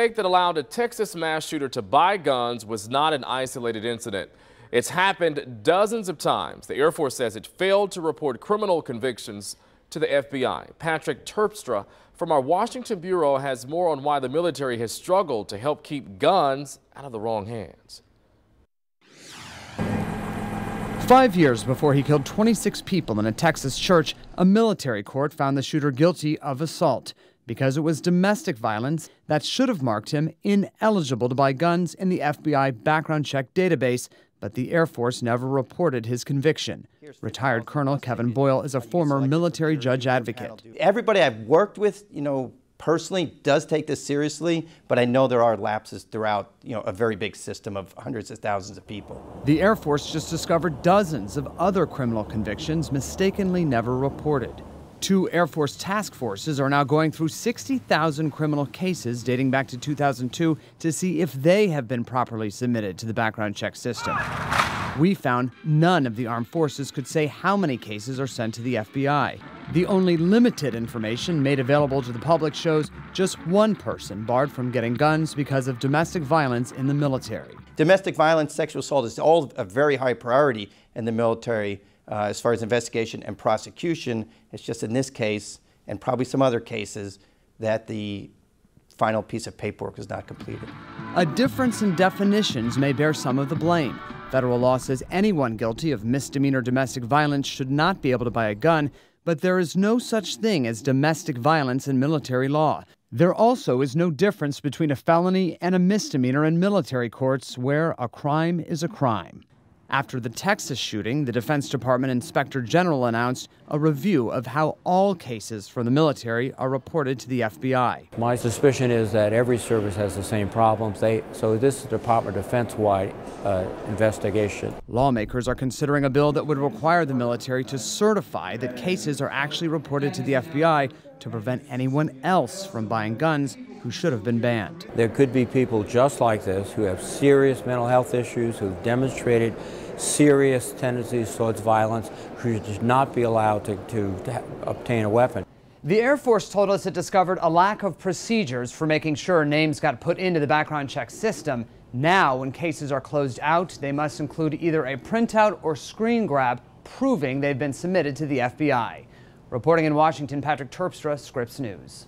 That allowed a Texas mass shooter to buy guns was not an isolated incident. It's happened dozens of times. The Air Force says it failed to report criminal convictions to the FBI. Patrick Terpstra from our Washington bureau has more on why the military has struggled to help keep guns out of the wrong hands. 5 years before he killed 26 people in a Texas church, a military court found the shooter guilty of assault because it was domestic violence that should have marked him ineligible to buy guns in the FBI background check database, but the Air Force never reported his conviction. Retired Colonel Kevin Boyle is a former military judge advocate. Everybody I've worked with, personally does take this seriously, but I know there are lapses throughout, a very big system of hundreds of thousands of people. The Air Force just discovered dozens of other criminal convictions mistakenly never reported. 2 Air Force task forces are now going through 60,000 criminal cases dating back to 2002 to see if they have been properly submitted to the background check system. We found none of the armed forces could say how many cases are sent to the FBI. The only limited information made available to the public shows just one person barred from getting guns because of domestic violence in the military. Domestic violence, sexual assault is all a very high priority in the military as far as investigation and prosecution. It's just in this case, and probably some other cases, that the final piece of paperwork was not completed. A difference in definitions may bear some of the blame. Federal law says anyone guilty of misdemeanor domestic violence should not be able to buy a gun, but there is no such thing as domestic violence in military law. There also is no difference between a felony and a misdemeanor in military courts, where a crime is a crime. After the Texas shooting, the Defense Department Inspector General announced a review of how all cases from the military are reported to the FBI. My suspicion is that every service has the same problems. So this is a Department of Defense-wide investigation. Lawmakers are considering a bill that would require the military to certify that cases are actually reported to the FBI to prevent anyone else from buying guns who should have been banned. There could be people just like this who have serious mental health issues, who've demonstrated serious tendencies towards violence, who should not be allowed to obtain a weapon. The Air Force told us it discovered a lack of procedures for making sure names got put into the background check system. Now, when cases are closed out, they must include either a printout or screen grab proving they've been submitted to the FBI. Reporting in Washington, Patrick Terpstra, Scripps News.